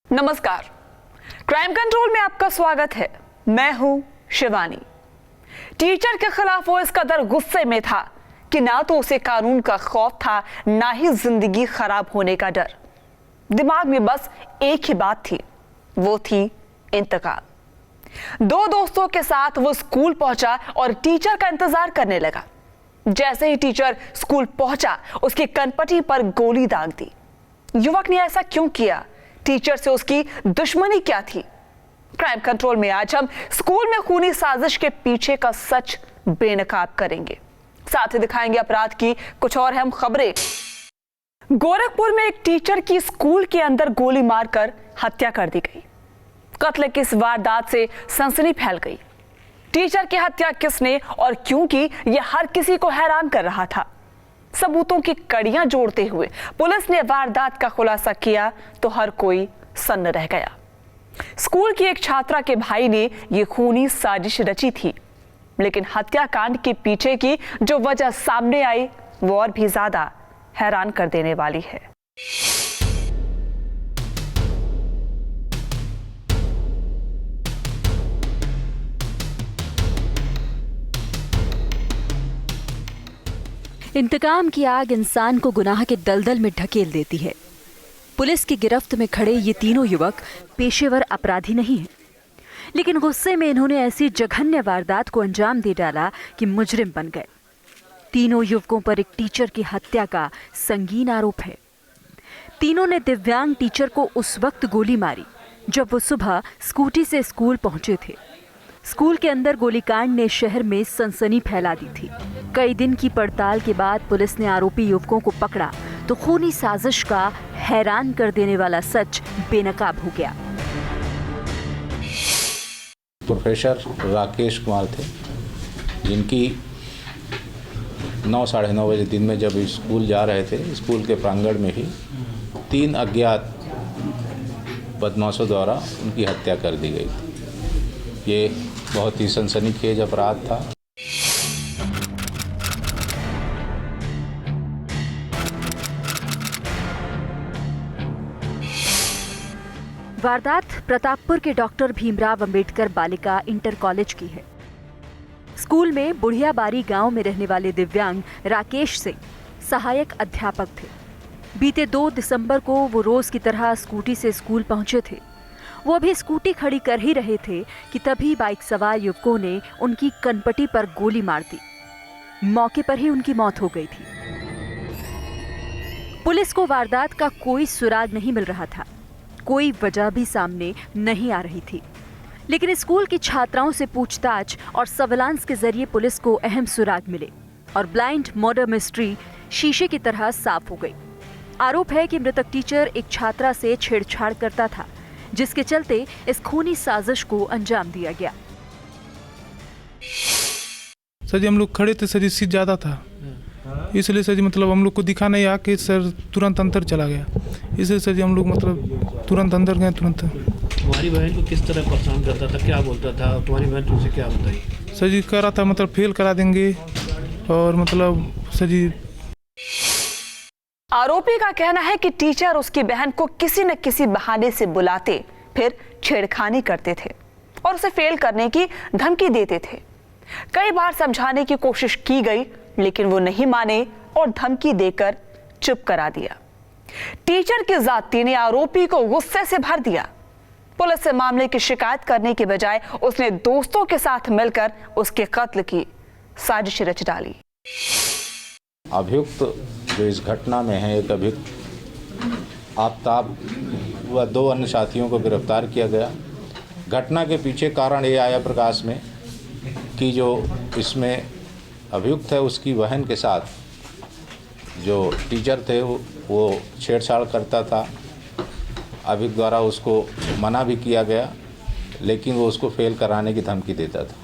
नमस्कार, crime control में आपका स्वागत है। मैं हूं शिवानी। टीचर के खिलाफ वो इस कदर गुस्से में था कि ना तो उसे कानून का खौफ था, ना ही जिंदगी खराब होने का डर। दिमाग में बस एक ही बात थी, वो थी इंतकाम। दो दोस्तों के साथ वो स्कूल पहुंचा और टीचर का इंतजार करने लगा। जैसे ही टीचर स्कूल पहुंचा, उसकी कनपटी पर गोली दाग दी। युवक ने ऐसा क्यों किया? टीचर से उसकी दुश्मनी क्या थी? क्राइम कंट्रोल में आज हम स्कूल में खूनी साजिश के पीछे का सच बेनकाब करेंगे, साथ ही दिखाएंगे अपराध की कुछ और अहम खबरें। गोरखपुर में एक टीचर की स्कूल के अंदर गोली मारकर हत्या कर दी गई। कत्ल की इस वारदात से सनसनी फैल गई। टीचर की हत्या किसने और क्यों की, यह हर किसी को हैरान कर रहा था। सबूतों की कड़ियां जोड़ते हुए पुलिस ने वारदात का खुलासा किया तो हर कोई सन्न रह गया। स्कूल की एक छात्रा के भाई ने यह खूनी साजिश रची थी, लेकिन हत्याकांड के पीछे की जो वजह सामने आई वो और भी ज्यादा हैरान कर देने वाली है। इंतकाम की आग इंसान को गुनाह के दलदल में ढकेल देती है। पुलिस की गिरफ्त में खड़े ये तीनों युवक पेशेवर अपराधी नहीं हैं, लेकिन गुस्से में इन्होंने ऐसी जघन्य वारदात को अंजाम दे डाला कि मुजरिम बन गए। तीनों युवकों पर एक टीचर की हत्या का संगीन आरोप है। तीनों ने दिव्यांग टीचर को उस वक्त गोली मारी जब वो सुबह स्कूटी से स्कूल पहुंचे थे। स्कूल के अंदर गोलीकांड ने शहर में सनसनी फैला दी थी। कई दिन की पड़ताल के बाद पुलिस ने आरोपी युवकों को पकड़ा तो खूनी साजिश का हैरान कर देने वाला सच बेनकाब हो गया। प्रोफेसर राकेश कुमार थे, जिनकी 9 साढ़े 9 बजे दिन में जब स्कूल जा रहे थे, स्कूल के प्रांगण में ही 3 अज्ञात बदमाशों द्वारा उनकी हत्या कर दी गई थी। ये बहुत ही सनसनीखेज अपराध था। वारदात प्रतापपुर के डॉक्टर भीमराव अंबेडकर बालिका इंटर कॉलेज की है। स्कूल में बुढ़ियाबारी गांव में रहने वाले दिव्यांग राकेश सिंह सहायक अध्यापक थे। बीते 2 दिसंबर को वो रोज की तरह स्कूटी से स्कूल पहुंचे थे। वो अभी स्कूटी खड़ी कर ही रहे थे कि तभी बाइक सवार युवकों ने उनकी कनपटी पर गोली मार दी। मौके पर ही उनकी मौत हो गई थी। पुलिस को वारदात का कोई सुराग नहीं मिल रहा था, कोई वजह भी सामने नहीं आ रही थी, लेकिन स्कूल की छात्राओं से पूछताछ और सर्विलांस के जरिए पुलिस को अहम सुराग मिले और ब्लाइंड मर्डर मिस्ट्री शीशे की तरह साफ हो गई। आरोप है कि मृतक टीचर एक छात्रा से छेड़छाड़ करता था, जिसके चलते इस खूनी साजिश को अंजाम दिया गया। सर जी हम लोग खड़े थे, सर जी सीट ज़्यादा था, इसलिए सर जी मतलब हम लोग को दिखा नहीं आके सर तुरंत अंदर चला गया। इसलिए सर जी हम लोग मतलब तुरंत अंदर गए। तुरंत तुम्हारी बहन को किस तरह परेशान करता था, क्या बोलता था? तुम्हारी बहन तुमसे क्या बताई? सर जी कह रहा था मतलब फेल करा देंगे और मतलब सर जी। आरोपी का कहना है कि टीचर उसकी बहन को किसी न किसी बहाने से बुलाते, फिर छेड़खानी करते थे और उसे फेल करने की धमकी देते थे। कई बार समझाने की कोशिश की गई, लेकिन वो नहीं माने और धमकी देकर चुप करा दिया। टीचर की जाती ने आरोपी को गुस्से से भर दिया। पुलिस से मामले की शिकायत करने के बजाय उसने दोस्तों के साथ मिलकर उसके कत्ल की साजिश रच डाली। अभियुक्त जो इस घटना में है, एक अभियुक्त आफ्ताब व 2 अन्य साथियों को गिरफ्तार किया गया। घटना के पीछे कारण ये आया प्रकाश में कि जो इसमें अभियुक्त है, उसकी बहन के साथ जो टीचर थे वो छेड़छाड़ करता था। अभियुक्त द्वारा उसको मना भी किया गया, लेकिन वो उसको फेल कराने की धमकी देता था।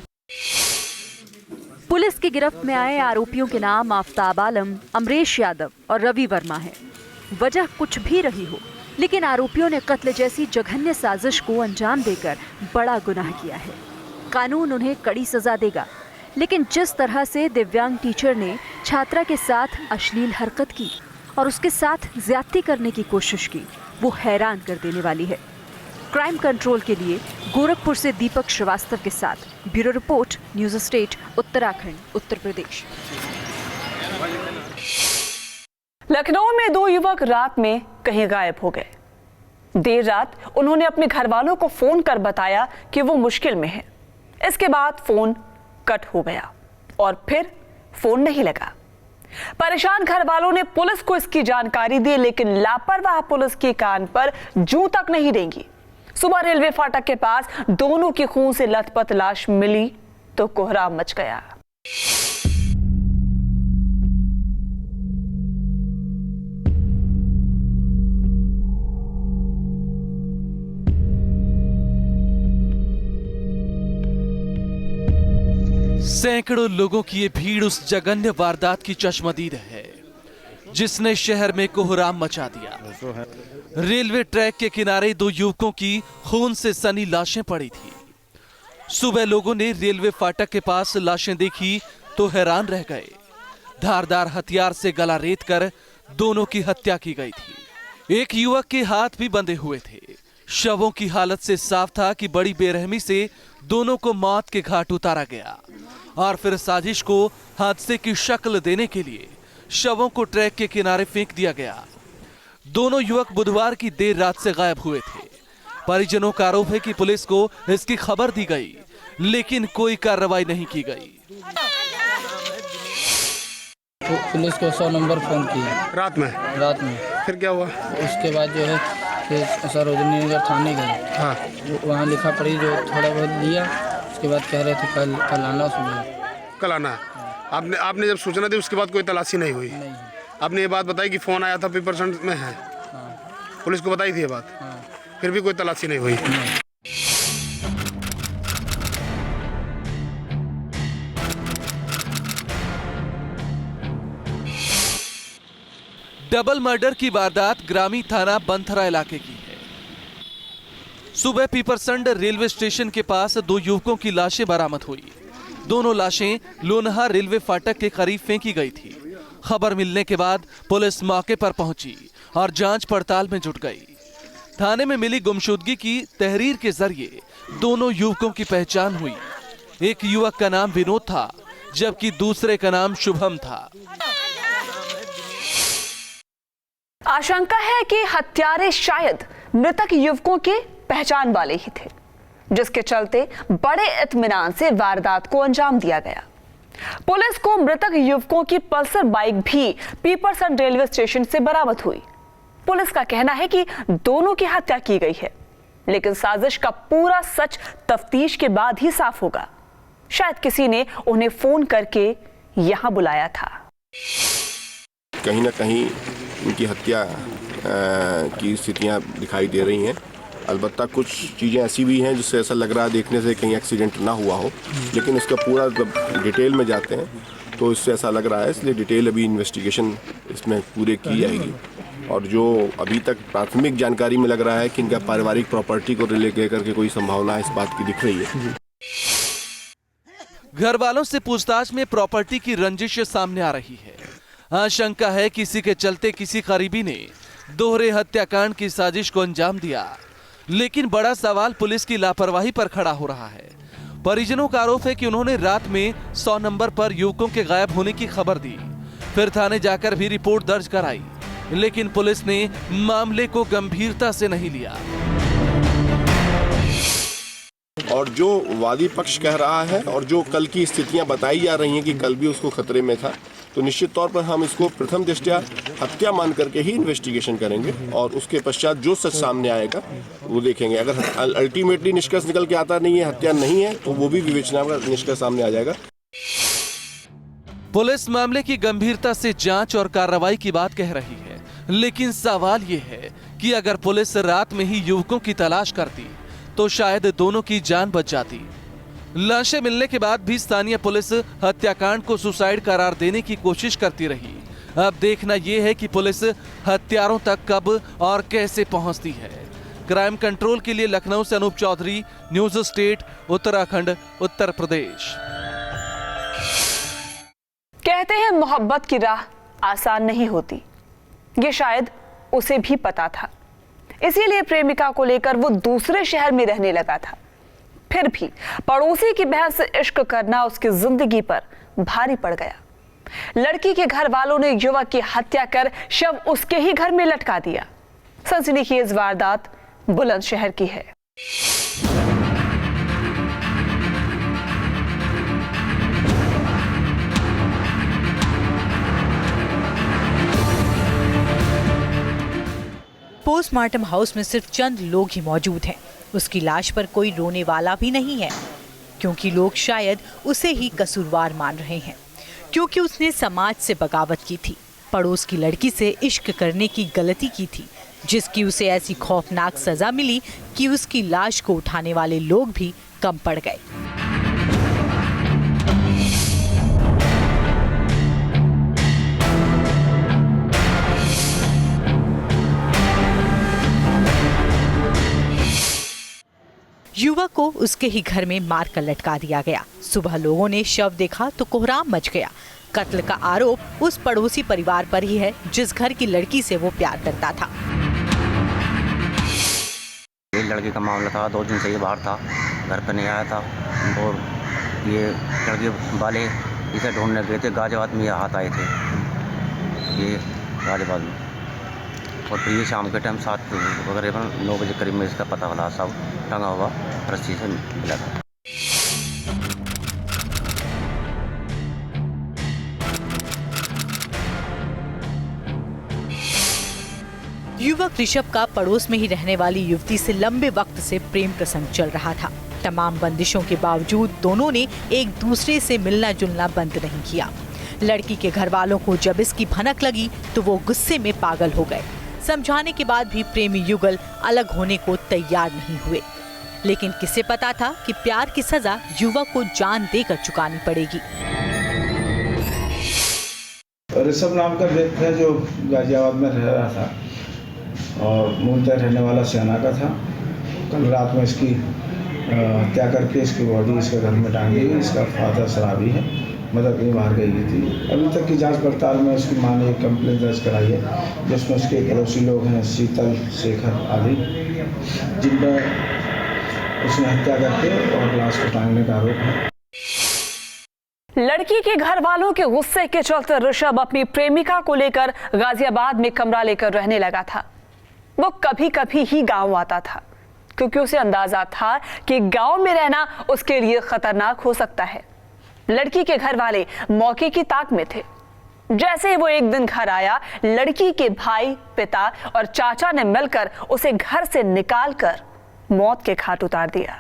पुलिस की गिरफ्त में आए आरोपियों के नाम आफ्ताब आलम, अमरेश यादव और रवि वर्मा है। वजह कुछ भी रही हो, लेकिन आरोपियों ने कत्ल जैसी जघन्य साजिश को अंजाम देकर बड़ा गुनाह किया है। कानून उन्हें कड़ी सजा देगा, लेकिन जिस तरह से दिव्यांग टीचर ने छात्रा के साथ अश्लील हरकत की और उसके साथ ज्यादती करने की कोशिश की, वो हैरान कर देने वाली है। क्राइम कंट्रोल के लिए गोरखपुर से दीपक श्रीवास्तव के साथ bureau report, news state, Uttarakhand, Uttar Pradesh. Lucknow में 2 युवक रात में कहीं गायब हो गए। देर रात उन्होंने अपने घर वालों को फोन कर बताया कि वो मुश्किल में है। इसके बाद फोन कट हो गया और फिर फोन नहीं लगा। परेशान घर वालों ने पुलिस को इसकी जानकारी दी, लेकिन लापरवाह पुलिस के कान पर जूं तक नहीं देंगी। सुबह रेलवे फाटक के पास दोनों की खून से लथपथ लाश मिली तो कोहराम मच गया। सैकड़ों लोगों की ये भीड़ उस जघन्य वारदात की चश्मदीद है जिसने शहर में कोहराम मचा दिया। रेलवे ट्रैक के किनारे 2 युवकों की खून से सनी लाशें पड़ी थी। सुबह लोगों ने रेलवे फाटक के पास लाशें देखी तो हैरान रह गए। धारदार हथियार से गला रेत कर दोनों की हत्या की गई थी। एक युवक के हाथ भी बंधे हुए थे। शवों की हालत से साफ था कि बड़ी बेरहमी से दोनों को मौत के घाट उतारा गया और फिर साजिश को हादसे की शक्ल देने के लिए शवों को ट्रैक के किनारे फेंक दिया गया। दोनों युवक बुधवार की देर रात से गायब हुए थे। परिजनों का आरोप है कि पुलिस को इसकी खबर दी गई, लेकिन कोई कार्रवाई नहीं की गई। पुलिस को 100 नंबर फोन किया रात में। फिर क्या हुआ? उसके बाद जो है फिर सरोजनी नगर थाने गए। हाँ। वहाँ लिखा पड़ी जो थोड़ा बहुत लिया। उसके बाद कह रहे थे कल आना सुबह। कल आना। आपने जब सूचना दी उसके बाद कोई तलाशी नहीं हुई? नहीं। आपने ये बात बताई कि फ़ोन आया था 50% में है। हाँ। पुलिस को बताई थी ये बात? हाँ। फिर भी कोई तलाशी नहीं हुई? डबल मर्डर की वारदात ग्रामीण थाना बंथरा इलाके की है। सुबह पीपरसंड रेलवे स्टेशन के पास 2 युवकों की लाशें बरामद हुई। दोनों लाशें लोनहा रेलवे फाटक के करीब फेंकी गई थी। खबर मिलने के बाद पुलिस मौके पर पहुंची और जांच पड़ताल में जुट गई। थाने में मिली गुमशुदगी की तहरीर के जरिए दोनों युवकों की पहचान हुई। एक युवक का नाम विनोद था, जबकि दूसरे का नाम शुभम था। आशंका है कि हत्यारे शायद मृतक युवकों के पहचान वाले ही थे, जिसके चलते बड़े इत्मीनान से वारदात को अंजाम दिया गया। पुलिस को मृतक युवकों की पल्सर बाइक भी पीपरसंड रेलवे स्टेशन से बरामद हुई। पुलिस का कहना है कि दोनों की हत्या की गई है, लेकिन साजिश का पूरा सच तफ्तीश के बाद ही साफ होगा। शायद किसी ने उन्हें फोन करके यहां बुलाया था। कहीं ना कहीं उनकी हत्या की स्थितियां दिखाई दे रही हैं। अलबत्ता कुछ चीज़ें ऐसी भी हैं जिससे ऐसा लग रहा है देखने से कहीं एक्सीडेंट ना हुआ हो, लेकिन इसका पूरा जब डिटेल में जाते हैं तो इससे ऐसा लग रहा है, इसलिए डिटेल अभी इन्वेस्टिगेशन इसमें पूरे की जाएगी। और जो अभी तक प्राथमिक जानकारी में लग रहा है कि इनका पारिवारिक प्रॉपर्टी को लेकर के कोई संभावना इस बात की दिख रही है। घर वालों से पूछताछ में प्रॉपर्टी की रंजिश सामने आ रही है। आशंका है किसी के चलते किसी करीबी ने दोहरे हत्याकांड की साजिश को अंजाम दिया, लेकिन बड़ा सवाल पुलिस की लापरवाही पर खड़ा हो रहा है। परिजनों का आरोप है कि उन्होंने रात में 100 नंबर पर युवकों के गायब होने की खबर दी, फिर थाने जाकर भी रिपोर्ट दर्ज कराई, लेकिन पुलिस ने मामले को गंभीरता से नहीं लिया। और जो वादी पक्ष कह रहा है और जो कल की स्थितियां बताई जा रही हैं कि कल भी उसको खतरे में था, तो निश्चित तौर पर हम इसको प्रथम दृष्टया हत्या मान करके ही इन्वेस्टिगेशन करेंगे और उसके पश्चात जो सच सामने आएगा वो देखेंगे। अगर अल्टीमेटली निष्कर्ष निकल के आता नहीं है, हत्या नहीं है, तो वो भी विवेचना का निष्कर्ष सामने आ जाएगा। पुलिस मामले की गंभीरता से जांच और कार्रवाई की बात कह रही है, लेकिन सवाल ये है कि अगर पुलिस रात में ही युवकों की तलाश करती तो शायद दोनों की जान बच जाती। लाशें मिलने के बाद भी स्थानीय पुलिस हत्याकांड को सुसाइड करार देने की कोशिश करती रही। अब देखना यह है कि पुलिस हत्यारों तक कब और कैसे पहुंचती है। क्राइम कंट्रोल के लिए लखनऊ से अनूप चौधरी, न्यूज स्टेट, उत्तराखंड, उत्तर प्रदेश। कहते हैं मोहब्बत की राह आसान नहीं होती, ये शायद उसे भी पता था। इसीलिए प्रेमिका को लेकर वो दूसरे शहर में रहने लगा था। फिर भी पड़ोसी की बहन से इश्क करना उसकी जिंदगी पर भारी पड़ गया। लड़की के घर वालों ने युवक की हत्या कर शव उसके ही घर में लटका दिया। सनसनीखेज वारदात बुलंदशहर की है। पोस्टमार्टम हाउस में सिर्फ चंद लोग ही मौजूद हैं। उसकी लाश पर कोई रोने वाला भी नहीं है, क्योंकि लोग शायद उसे ही कसूरवार मान रहे हैं, क्योंकि उसने समाज से बगावत की थी, पड़ोस की लड़की से इश्क करने की गलती की थी, जिसकी उसे ऐसी खौफनाक सजा मिली कि उसकी लाश को उठाने वाले लोग भी कम पड़ गए। युवक को उसके ही घर में मारकर लटका दिया गया। सुबह लोगों ने शव देखा तो कोहराम मच गया। कत्ल का आरोप उस पड़ोसी परिवार पर ही है जिस घर की लड़की से वो प्यार करता था। ये लड़की का मामला था, 2 दिन से ये बाहर था, घर पर नहीं आया था और ये लड़की वाले इसे ढूंढने गए थे। गाजियाबाद में ये हाथ आए थे, ये गाजियाबाद में, और फिर ये शाम के टाइम 7 वगैरह 9 बजे करीब में इसका पता चला, सब टंगा हुआ रस्सी से मिला था। युवक ऋषभ का पड़ोस में ही रहने वाली युवती से लंबे वक्त से प्रेम प्रसंग चल रहा था। तमाम बंदिशों के बावजूद दोनों ने एक दूसरे से मिलना जुलना बंद नहीं किया। लड़की के घर वालों को जब इसकी भनक लगी तो वो गुस्से में पागल हो गए। समझाने के बाद भी प्रेमी युगल अलग होने को तैयार नहीं हुए, लेकिन किसे पता था कि प्यार की सजा युवक को जान देकर चुकानी पड़ेगी। ऋषभ नाम का व्यक्ति है जो गाजियाबाद में रह रहा था और मूलतः रहने वाला सियाना का था। कल रात में इसकी हत्या करके इसकी बॉडी इसके घर में टांग दी। इसका फादर शराबी है, मदर कहीं बाहर गई थी। अभी तक की जांच पड़ताल में उसकी मां ने एक कंप्लेंट दर्ज कराई है, जिसमें उसके पड़ोसी लोग हैं शीतल, शेखर आदि, जिनमें उसने हत्या करके और लाश को टांगने का आरोप है। लड़की के घर वालों के गुस्से के चलते ऋषभ अपनी प्रेमिका को लेकर गाजियाबाद में कमरा लेकर रहने लगा था। वो कभी कभी ही गांव आता था, क्योंकि उसे अंदाजा था कि गांव में रहना उसके लिए खतरनाक हो सकता है। लड़की के घर वाले मौके की ताक में थे। जैसे ही वो एक दिन घर आया, लड़की के भाई, पिता और चाचा ने मिलकर उसे घर से निकालकर मौत के घाट उतार दिया।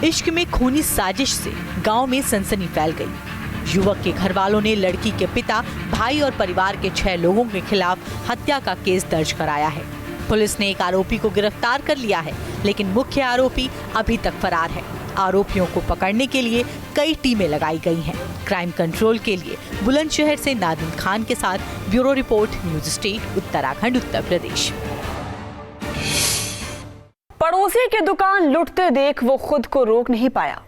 इश्क में खूनी साजिश से गांव में सनसनी फैल गई। युवक के घर वालों ने लड़की के पिता, भाई और परिवार के 6 लोगों के खिलाफ हत्या का केस दर्ज कराया है। पुलिस ने एक आरोपी को गिरफ्तार कर लिया है, लेकिन मुख्य आरोपी अभी तक फरार है। आरोपियों को पकड़ने के लिए कई टीमें लगाई गई हैं। क्राइम कंट्रोल के लिए बुलंदशहर से नादिम खान के साथ bureau report, news state, Uttarakhand, Uttar Pradesh. पड़ोसी की दुकान लूटते देख वो खुद को रोक नहीं पाया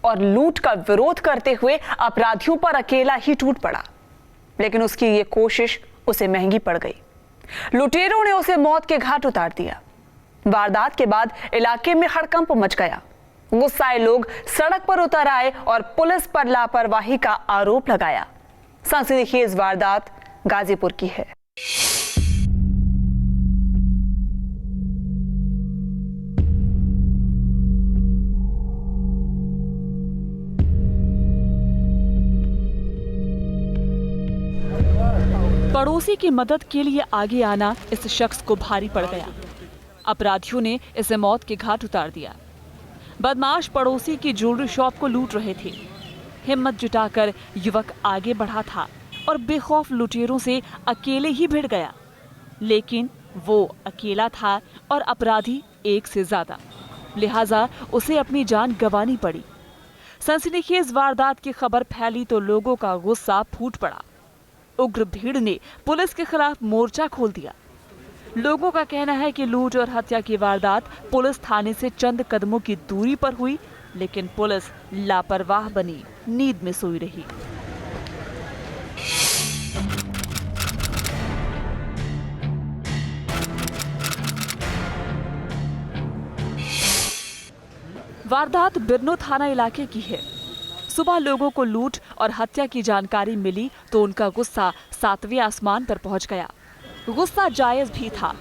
और लूट का विरोध करते हुए अपराधियों पर अकेला ही टूट पड़ा, लेकिन उसकी ये कोशिश उसे महंगी पड़ गई। लुटेरों ने उसे मौत के घाट उतार दिया। वारदात के बाद इलाके में हड़कंप मच गया। गुस्साए लोग सड़क पर उतर आए और पुलिस पर लापरवाही का आरोप लगाया। सनसनीखेज वारदात गाजीपुर की है। पड़ोसी की मदद के लिए आगे आना इस शख्स को भारी पड़ गया। अपराधियों ने इसे मौत के घाट उतार दिया। बदमाश पड़ोसी की ज्वेलरी शॉप को लूट रहे थे। हिम्मत जुटाकर युवक आगे बढ़ा था और बेखौफ लुटेरों से अकेले ही भिड़ गया, लेकिन वो अकेला था और अपराधी एक से ज्यादा, लिहाजा उसे अपनी जान गंवानी पड़ी। सनसनीखेज वारदात की खबर फैली तो लोगों का गुस्सा फूट पड़ा। उग्र भीड़ ने पुलिस के खिलाफ मोर्चा खोल दिया। लोगों का कहना है कि लूट और हत्या की वारदात पुलिस थाने से चंद कदमों की दूरी पर हुई, लेकिन पुलिस लापरवाह बनी नींद में सोई रही। वारदात बिरनो थाना इलाके की है। सुबह लोगों को लूट और हत्या की जानकारी मिली तो उनका गुस्सा 7वें आसमान पर पहुंच गया। गुस्सा जायज भी था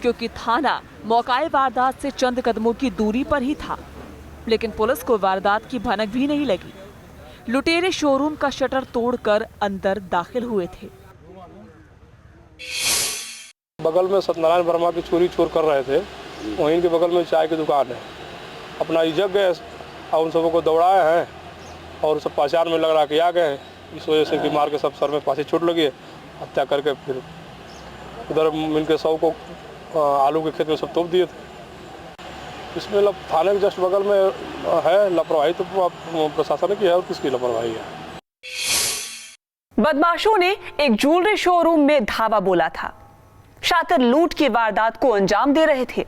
क्योंकि थाना मौकाए वारदात से चंद कदमों की दूरी पर ही था, लेकिन पुलिस को वारदात की भनक भी नहीं लगी। लुटेरे शोरूम का शटर तोड़कर अंदर दाखिल हुए थे। बगल में सत्यनारायण वर्मा की चोरी चोर कर रहे थे, वहीं के बगल में चाय की दुकान है। अपना इज्जत गए और उन सबको दौड़ाए हैं और सब पहचान में लगा के आ गए हैं। इस वजह से कि मार के सब सर में पासी चोट लगी है, हत्या करके फिर उधर मिलकर 100 को आलू के खेत में सब तोप दिए थे। इसमें थाने के जस्ट बगल में है लापरवाही, तो प्रशासन की है और किसकी लापरवाही है। बदमाशों ने एक ज्वेलरी शोरूम में धावा बोला था। शातिर लूट की वारदात को अंजाम दे रहे थे,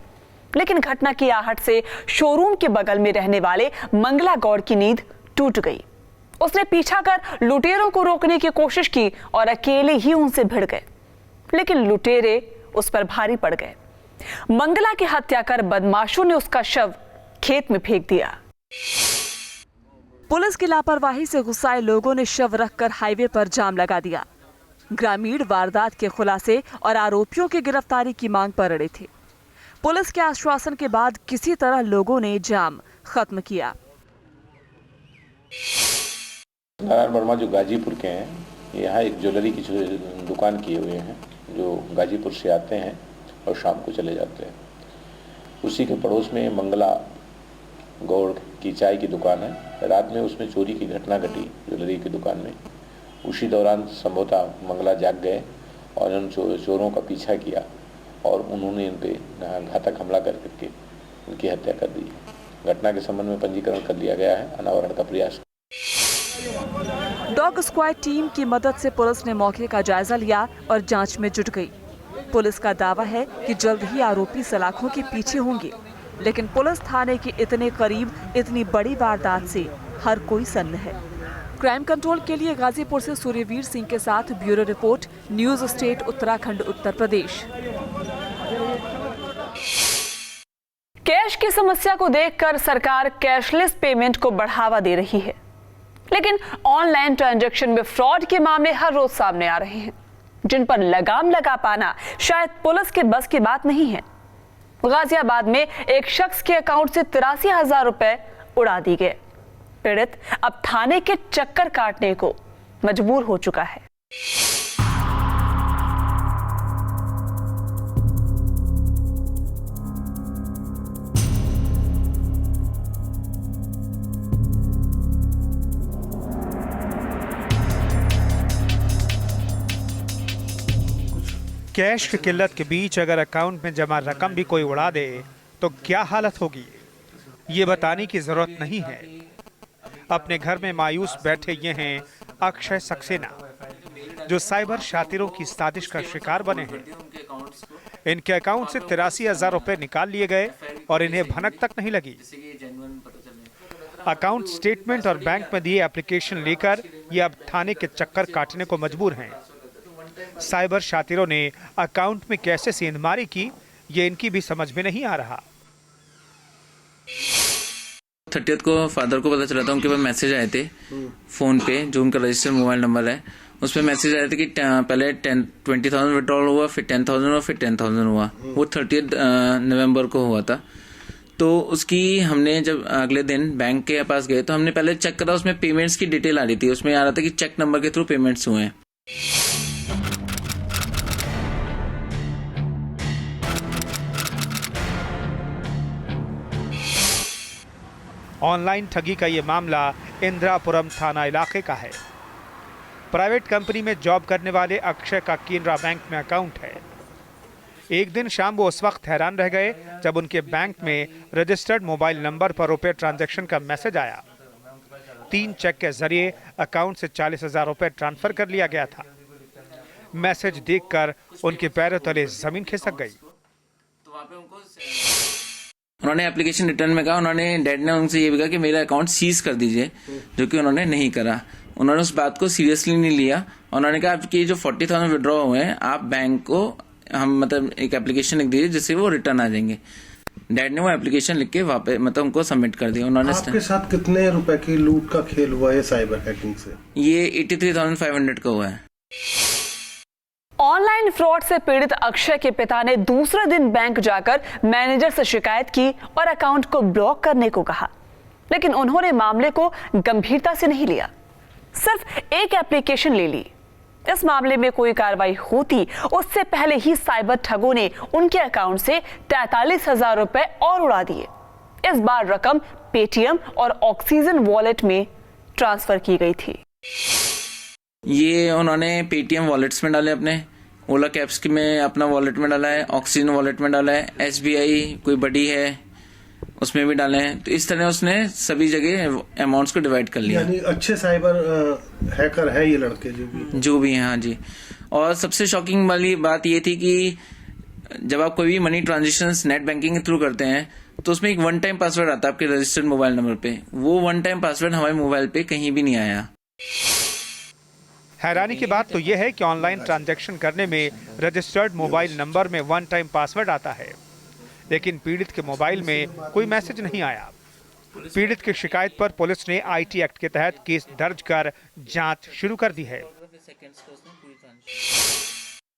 लेकिन घटना की आहट से शोरूम के बगल में रहने वाले मंगला गौड़ की नींद टूट गई। उसने पीछा कर लुटेरों को रोकने की कोशिश की और अकेले ही उनसे भिड़ गए, लेकिन लुटेरे उस पर भारी पड़ गए। मंगला की हत्या कर बदमाशों ने उसका शव खेत में फेंक दिया। पुलिस की लापरवाही से गुस्साए लोगों ने शव रखकर हाईवे पर जाम लगा दिया। ग्रामीण वारदात के खुलासे और आरोपियों की गिरफ्तारी की मांग पर अड़े थे। पुलिस के आश्वासन के बाद किसी तरह लोगों ने जाम खत्म किया। नारायण वर्मा जो गाजीपुर के हैं, यहाँ एक ज्वेलरी की दुकान किए हुए हैं, जो गाजीपुर से आते हैं और शाम को चले जाते हैं। उसी के पड़ोस में मंगला गौड़ की चाय की दुकान है। रात में उसमें चोरी की घटना घटी ज्वेलरी की दुकान में। उसी दौरान संभवतः मंगला जाग गए और उन चोरों का पीछा किया और उन्होंने इन पर घातक हमला करके उनकी हत्या कर दी। घटना के संबंध में पंजीकरण कर लिया गया है, अनावरण का प्रयास। डॉग स्क्वाड टीम की मदद से पुलिस ने मौके का जायजा लिया और जांच में जुट गई। पुलिस का दावा है कि जल्द ही आरोपी सलाखों के पीछे होंगे, लेकिन पुलिस थाने के इतने करीब इतनी बड़ी वारदात से हर कोई सन्न है। क्राइम कंट्रोल के लिए गाजीपुर से सूर्यवीर सिंह के साथ bureau report, news state Uttarakhand Uttar Pradesh. Cash की समस्या को देखकर सरकार कैशलेस पेमेंट को बढ़ावा दे रही है, लेकिन ऑनलाइन ट्रांजैक्शन में फ्रॉड के मामले हर रोज सामने आ रहे हैं, जिन पर लगाम लगा पाना शायद पुलिस के बस की बात नहीं है। गाजियाबाद में एक शख्स के अकाउंट से 83,000 रुपए उड़ा दिए गए। पीड़ित अब थाने के चक्कर काटने को मजबूर हो चुका है। कैश की किल्लत के बीच अगर अकाउंट में जमा रकम भी कोई उड़ा दे तो क्या हालत होगी, ये बताने की जरूरत नहीं है। अपने घर में मायूस बैठे ये हैं अक्षय सक्सेना, जो साइबर शातिरों की साजिश का शिकार बने हैं। इनके अकाउंट से 83,000 रुपए निकाल लिए गए और इन्हें भनक तक नहीं लगी। अकाउंट स्टेटमेंट और बैंक में दिए एप्लीकेशन लेकर ये अब थाने के चक्कर काटने को मजबूर हैं। साइबर शातिरों ने अकाउंट में कैसे सेंधमारी की, ये इनकी भी समझ में नहीं आ रहा। 30th को फादर को पता चला था, उनके पास मैसेज आए थे फोन पे, जो उनका रजिस्टर्ड मोबाइल नंबर है, उसमें मैसेज आए थे कि पहले 20,000 विड्रॉल हुआ, फिर 10,000 हुआ, फिर 10,000 हुआ। वो 30 नवंबर को हुआ था। तो उसकी हमने जब अगले दिन बैंक के पास गए तो हमने पहले चेक करा, उसमें पेमेंट्स की डिटेल आ रही थी। उसमें आ रहा था कि चेक नंबर के थ्रू पेमेंट्स हुए हैं। ऑनलाइन ठगी का ये मामला इंदिरापुरम थाना इलाके का है। प्राइवेट कंपनी में जॉब करने वाले अक्षय का केनरा बैंक में अकाउंट है। एक दिन शाम वो उस वक्त हैरान रह गए जब उनके बैंक में रजिस्टर्ड मोबाइल नंबर पर रुपए ट्रांजैक्शन का मैसेज आया। 3 चेक के जरिए अकाउंट से 40,000 रुपए ट्रांसफर कर लिया गया था। मैसेज देखकर उनके पैरों तले जमीन खिसक गई। उन्होंने एप्लीकेशन रिटर्न में कहा, उन्होंने डैड ने उनसे ये भी कहा कि मेरा अकाउंट सीज कर दीजिए, जो कि उन्होंने नहीं करा। उन्होंने उस बात को सीरियसली नहीं लिया। उन्होंने कहा आपके जो 40,000 विड्रॉ हुए हैं, आप बैंक को हम एक एप्लीकेशन लिख दीजिए जिससे वो रिटर्न आ जाएंगे। डैड ने वो एप्लीकेशन लिख के वापस मतलब उनको सबमिट कर दिया उन्होंने। आपके साथ कितने रुपए की लूट का खेल हुआ है साइबर हैकिंग से? ये 83,500 का हुआ है। ऑनलाइन फ्रॉड से पीड़ित अक्षय के पिता ने दूसरे दिन बैंक जाकर मैनेजर से शिकायत की और अकाउंट को ब्लॉक करने को कहा, लेकिन उन्होंने मामले को गंभीरता से नहीं लिया, सिर्फ एक एप्लीकेशन ले ली। इस मामले में कोई कार्रवाई होती उससे पहले ही साइबर ठगों ने उनके अकाउंट से 43,000 रुपए और उड़ा दिए। इस बार रकम पेटीएम और ऑक्सीजन वॉलेट में ट्रांसफर की गई थी। ये उन्होंने पेटीएम वॉलेट्स में डाले, अपने ओला कैब्स में अपना वॉलेट में डाला है, ऑक्सीजन वॉलेट में डाला है, एसबीआई कोई बड़ी है उसमें भी डाले हैं। तो इस तरह उसने सभी जगह अमाउंट्स को डिवाइड कर लिया। यानी अच्छे साइबर हैकर है ये लड़के जो भी हैं। हाँ जी। और सबसे शॉकिंग वाली बात ये थी कि जब आप कोई भी मनी ट्रांजेक्शन्स नेट बैंकिंग के थ्रू करते हैं तो उसमें एक वन टाइम पासवर्ड आता है आपके रजिस्टर्ड मोबाइल नंबर पे। वो वन टाइम पासवर्ड हमारे मोबाइल पे कहीं भी नहीं आया। हैरानी की बात तो यह है कि ऑनलाइन ट्रांजैक्शन करने में रजिस्टर्ड मोबाइल नंबर में वन टाइम पासवर्ड आता है, लेकिन पीड़ित के मोबाइल में कोई मैसेज नहीं आया। पीड़ित की शिकायत पर पुलिस ने आईटी एक्ट के तहत केस दर्ज कर जांच शुरू कर दी है।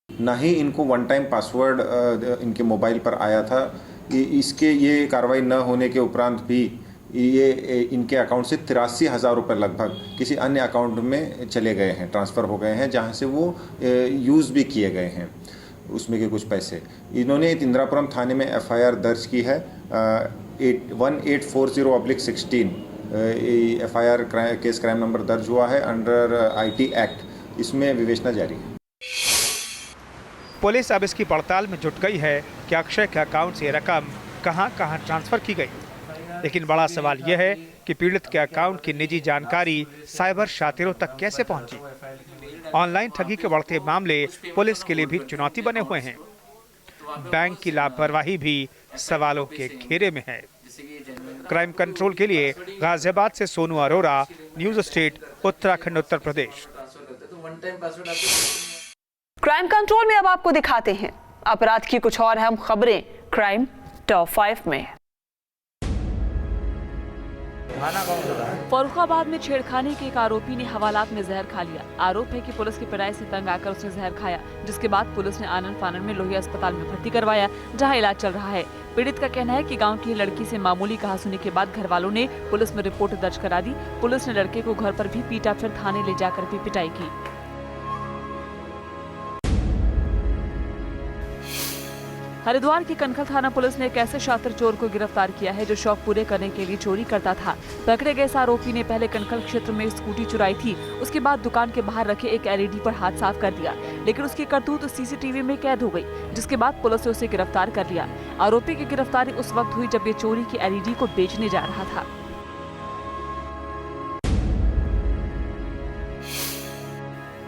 ना ही इनको वन टाइम पासवर्ड इनके मोबाइल पर आया था। इसके ये कार्रवाई न होने के उपरांत भी ये इनके अकाउंट से 83,000 रुपये लगभग किसी अन्य अकाउंट में चले गए हैं, ट्रांसफ़र हो गए हैं, जहां से वो यूज़ भी किए गए हैं उसमें के कुछ पैसे। इन्होंने इंदिरापुरम थाने में एफआईआर दर्ज की है 1840/16 एफआईआर केस क्राइम नंबर दर्ज हुआ है अंडर आईटी एक्ट। इसमें विवेचना जारी है। पुलिस अब इसकी पड़ताल में जुट गई है कि अक्षय के अकाउंट से रकम कहां-कहां ट्रांसफर की गई, लेकिन बड़ा सवाल यह है कि पीड़ित के अकाउंट की निजी जानकारी साइबर शातिरों तक कैसे पहुंची। ऑनलाइन ठगी के बढ़ते मामले पुलिस के लिए भी चुनौती बने हुए हैं। बैंक की लापरवाही भी सवालों के घेरे में है। क्राइम कंट्रोल के लिए गाजियाबाद से सोनू अरोरा, न्यूज स्टेट, उत्तराखंड, उत्तर प्रदेश। क्राइम कंट्रोल में अब आपको दिखाते हैं अपराध की कुछ और अहम खबरें क्राइम टॉप 5 में। फर्रुखाबाद में छेड़खानी के एक आरोपी ने हवालात में जहर खा लिया। आरोप है कि पुलिस की पिटाई से तंग आकर उसने जहर खाया, जिसके बाद पुलिस ने आनन फानन में लोहिया अस्पताल में भर्ती करवाया, जहां इलाज चल रहा है। पीड़ित का कहना है कि गांव की लड़की से मामूली कहासुनी के बाद घर वालों ने पुलिस में रिपोर्ट दर्ज करा दी। पुलिस ने लड़के को घर पर भी पीटा, फिर थाने ले जाकर भी पिटाई की। हरिद्वार की कनखल थाना पुलिस ने एक ऐसे शातिर चोर को गिरफ्तार किया है जो शौक पूरे करने के लिए चोरी करता था। पकड़े गए इस आरोपी ने पहले कनखल क्षेत्र में स्कूटी चुराई थी, उसके बाद दुकान के बाहर रखे एक एलईडी पर हाथ साफ कर दिया, लेकिन उसकी करतूत सीसीटीवी में कैद हो गई, जिसके बाद पुलिस ने उसे गिरफ्तार कर लिया। आरोपी की गिरफ्तारी उस वक्त हुई जब ये चोरी की एलईडी को बेचने जा रहा था।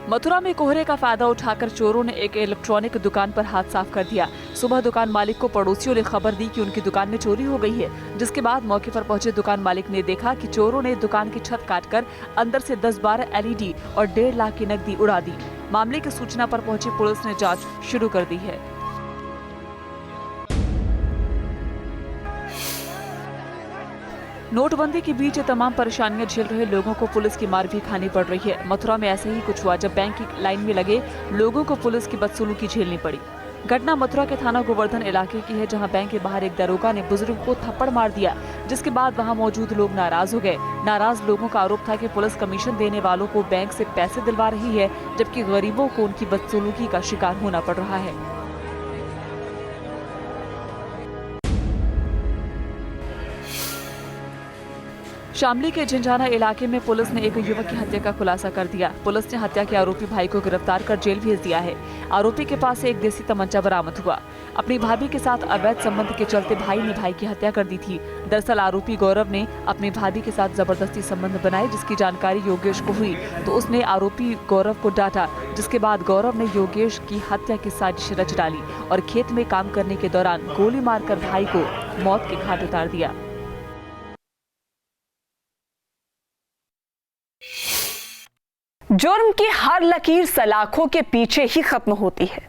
मथुरा में कोहरे का फायदा उठाकर चोरों ने एक इलेक्ट्रॉनिक दुकान पर हाथ साफ कर दिया। सुबह दुकान मालिक को पड़ोसियों ने खबर दी कि उनकी दुकान में चोरी हो गई है, जिसके बाद मौके पर पहुंचे दुकान मालिक ने देखा कि चोरों ने दुकान की छत काटकर अंदर से 10-12 एलईडी और 1.5 लाख की नकदी उड़ा दी। मामले की सूचना पर पहुंची पुलिस ने जाँच शुरू कर दी है। नोटबंदी के बीच तमाम परेशानियां झेल रहे लोगों को पुलिस की मार भी खानी पड़ रही है। मथुरा में ऐसे ही कुछ हुआ जब बैंक की लाइन में लगे लोगों को पुलिस की बदसलूकी झेलनी पड़ी। घटना मथुरा के थाना गोवर्धन इलाके की है, जहां बैंक के बाहर एक दरोगा ने बुजुर्ग को थप्पड़ मार दिया, जिसके बाद वहां मौजूद लोग नाराज हो गए। नाराज लोगों का आरोप था कि पुलिस कमीशन देने वालों को बैंक से पैसे दिलवा रही है, जबकि गरीबों को उनकी बदसलूकी का शिकार होना पड़ रहा है। शामली के झंझाना इलाके में पुलिस ने एक युवक की हत्या का खुलासा कर दिया। पुलिस ने हत्या के आरोपी भाई को गिरफ्तार कर जेल भेज दिया है। आरोपी के पास से एक देसी तमंचा बरामद हुआ। अपनी भाभी के साथ अवैध संबंध के चलते भाई ने भाई की हत्या कर दी थी। दरअसल आरोपी गौरव ने अपनी भाभी के साथ जबरदस्ती संबंध बनाए, जिसकी जानकारी योगेश को हुई तो उसने आरोपी गौरव को डांटा, जिसके बाद गौरव ने योगेश की हत्या की साजिश रच डाली और खेत में काम करने के दौरान गोली मारकर भाई को मौत के घाट उतार दिया। जुर्म की हर लकीर सलाखों के पीछे ही खत्म होती है,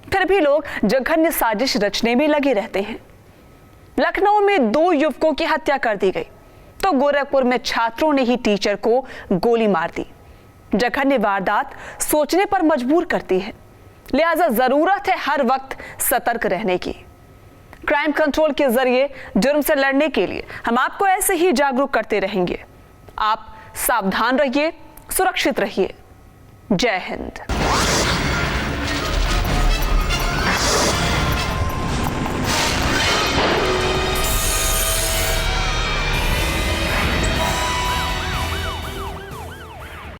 फिर भी लोग जघन्य साजिश रचने में लगे रहते हैं। लखनऊ में 2 युवकों की हत्या कर दी गई तो गोरखपुर में छात्रों ने ही टीचर को गोली मार दी। जघन्य वारदात सोचने पर मजबूर करती है, लिहाजा जरूरत है हर वक्त सतर्क रहने की। क्राइम कंट्रोल के जरिए जुर्म से लड़ने के लिए हम आपको ऐसे ही जागरूक करते रहेंगे। आप सावधान रहिए, सुरक्षित रहिए। जय हिंद।